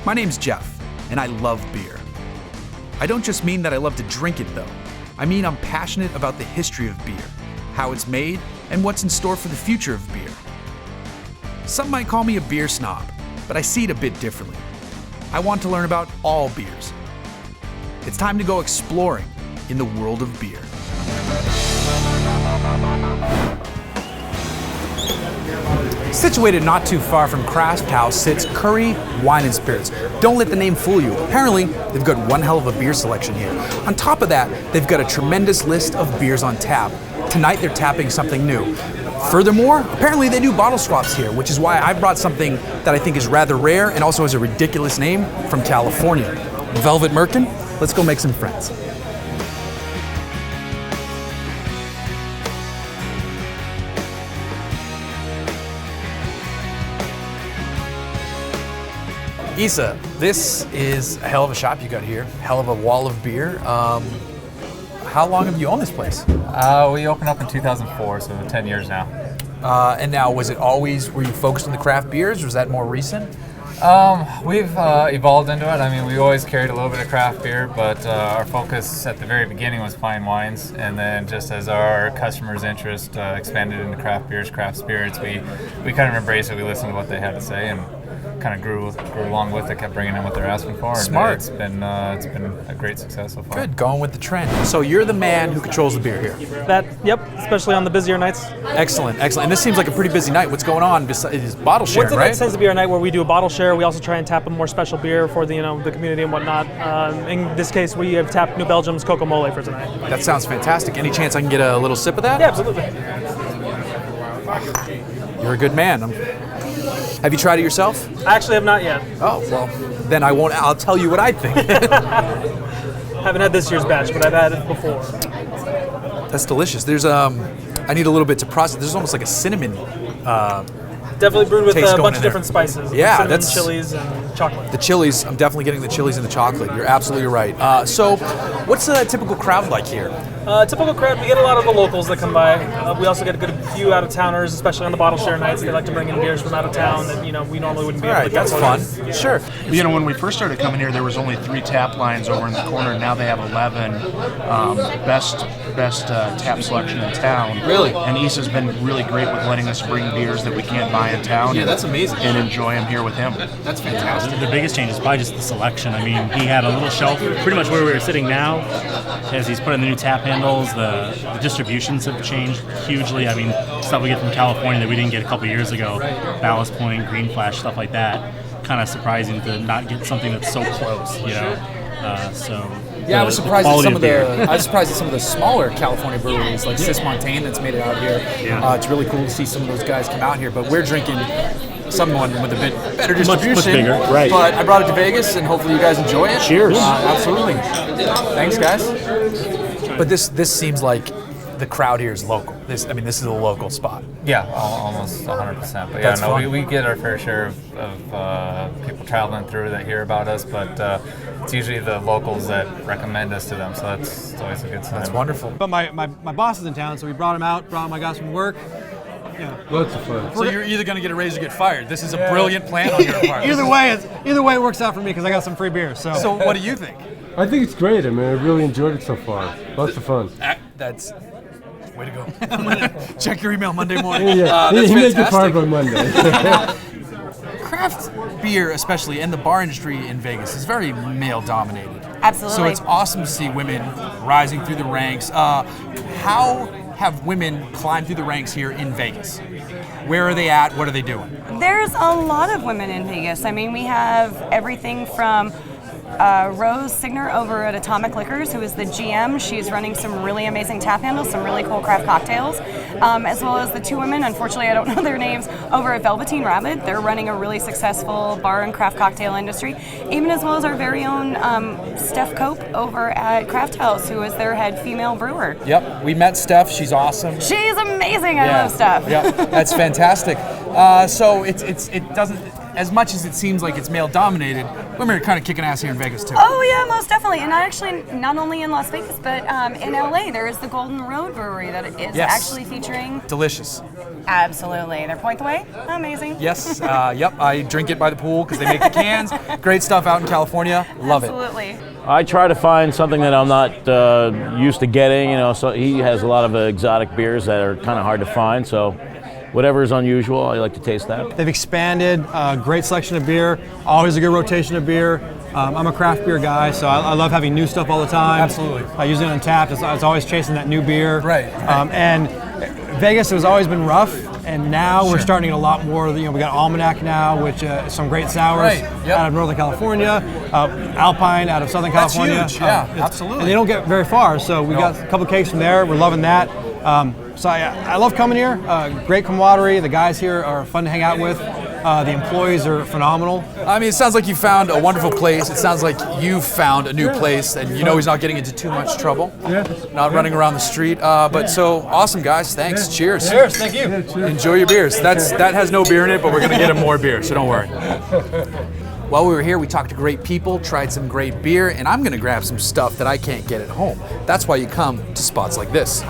My name's Jeff, and I love beer. I don't just mean that I love to drink it, though. I mean I'm passionate about the history of beer, how it's made, and what's in store for the future of beer. Some might call me a beer snob, but I see it a bit differently. I want to learn about all beers. It's time to go exploring in the world of beer. Situated not too far from Craft House sits Khoury Wine and Spirits. Don't let the name fool you. Apparently, they've got one hell of a beer selection here. On top of that, they've got a tremendous list of beers on tap. Tonight, they're tapping something new. Furthermore, apparently they do bottle swaps here, which is why I brought something that I think is rather rare and also has a ridiculous name from California. Velvet Merkin, let's go make some friends. Isa, this is a hell of a shop you got here. Hell of a wall of beer. How long have you owned this place? We opened up in 2004, so 10 years now. And now, were you focused on the craft beers, or was that more recent? We've evolved into it. I mean, we always carried a little bit of craft beer, but our focus at the very beginning was fine wines, and then just as our customers' interest expanded into craft beers, craft spirits, we kind of embraced it. We listened to what they had to say and kind of grew along with it, kept bringing in what they're asking for. Smart. And it's been a great success so far. Good, going with the trend. So you're the man who controls the beer here. Yep, especially on the busier nights. Excellent. And this seems like a pretty busy night. What's going on? Besides bottle sharing, Wednesday right? night tends to be our night where we do a bottle share. We also try and tap a more special beer for the community and whatnot. In this case, we have tapped New Belgium's Kokomo for tonight. That sounds fantastic. Any chance I can get a little sip of that? Yeah, absolutely. You're a good man. Have you tried it yourself? I actually have not yet. Oh, well, then I won't. I'll tell you what I think. Haven't had this year's batch, but I've had it before. That's delicious. There's I need a little bit to process. There's almost like a cinnamon. Definitely brewed with a Taste bunch going of in different there. spices. Yeah, cinnamon, that's- chilies and chocolate. The chilies. I'm definitely getting the chilies and the chocolate. You're absolutely right. So, what's a typical crowd like here? Typical crowd, we get a lot of the locals that come by. We also get a good few out-of-towners, especially on the bottle share nights. They like to bring in beers from out of town that we normally wouldn't be All able right, to get. that's fun. Sure. When we first started coming here, there was only 3 tap lines over in the corner. Now they have 11. Best tap selection in town. Really? And Issa's been really great with letting us bring beers that we can't buy in town. Yeah, that's amazing. And enjoy them here with him. That's fantastic. The biggest change is probably just the selection. I mean, he had a little shelf pretty much where we were sitting now. As he's put in the new tap handles, the distributions have changed hugely. I mean, stuff we get from California that we didn't get a couple years ago, Ballast Point, Green Flash, stuff like that. Kind of surprising to not get something that's so close, Yeah, I was surprised at some of the smaller California breweries like Cis Montaigne that's made it out here. Yeah. It's really cool to see some of those guys come out here, but we're drinking someone with a bit better distribution. Much bigger, right. But I brought it to Vegas, and hopefully you guys enjoy it. Cheers. Absolutely. Thanks, guys. But this seems like the crowd here is local. This is a local spot. Yeah, almost 100%. But That's fun. we get our fair share of people traveling through that hear about us, but it's usually the locals that recommend us to them, so it's always a good sign. That's wonderful. But my boss is in town, so we brought him out, brought my guys from work. Yeah. Lots of fun. So you're either going to get a raise or get fired. This is a brilliant plan on your part. Either way, it works out for me because I got some free beer. So what do you think? I think it's great. I mean, I really enjoyed it so far. Lots of fun. That's way to go. Check your email Monday morning. Yeah, That's he makes it fantastic. hard by Monday. Craft beer, especially, and the bar industry in Vegas is very male-dominated. Absolutely. So it's awesome to see women rising through the ranks. How have women climbed through the ranks here in Vegas? Where are they at? What are they doing? There's a lot of women in Vegas. I mean, we have everything from Rose Signer over at Atomic Liquors, who is the GM. She's running some really amazing tap handles, some really cool craft cocktails, as well as the 2 women, unfortunately I don't know their names, over at Velveteen Rabbit. They're running a really successful bar and craft cocktail industry, even as well as our very own Steph Cope over at Craft House, who is their head female brewer. Yep, we met Steph. She's awesome. She's amazing. I love Steph. Yeah, that's fantastic. So it doesn't. as much as it seems like it's male dominated, women are kind of kicking ass here in Vegas too. Oh yeah, most definitely. And actually, not only in Las Vegas, but in LA, there is the Golden Road Brewery that is Yes. actually featuring. Delicious. Absolutely. Their Point the Way, amazing. Yes, yep, I drink it by the pool because they make the cans. Great stuff out in California. Love it. Absolutely. I try to find something that I'm not used to getting. You know, so he has a lot of exotic beers that are kind of hard to find. So whatever is unusual, I like to taste that. They've expanded, great selection of beer, always a good rotation of beer. I'm a craft beer guy, so I love having new stuff all the time. Absolutely. Usually on tap, it's always chasing that new beer. Right. And Vegas has always been rough, and now we're Sure. starting to get a lot more. You know, we got Almanac now, which is some great sours Right, yep. out of Northern California, Alpine out of Southern That's California. huge, yeah, It's- absolutely. And they don't get very far, so we got a couple of cakes from there. We're loving that. So I love coming here. Great camaraderie. The guys here are fun to hang out with. The employees are phenomenal. I mean, it sounds like you found a wonderful place. It sounds like you found a new place, and you know he's not getting into too much trouble. Yeah. Not running around the street. But so awesome, guys. Thanks. Cheers. Cheers. Thank you. Enjoy your beers. That has no beer in it, but we're gonna get him more beer, so don't worry. While we were here, we talked to great people, tried some great beer, and I'm gonna grab some stuff that I can't get at home. That's why you come to spots like this.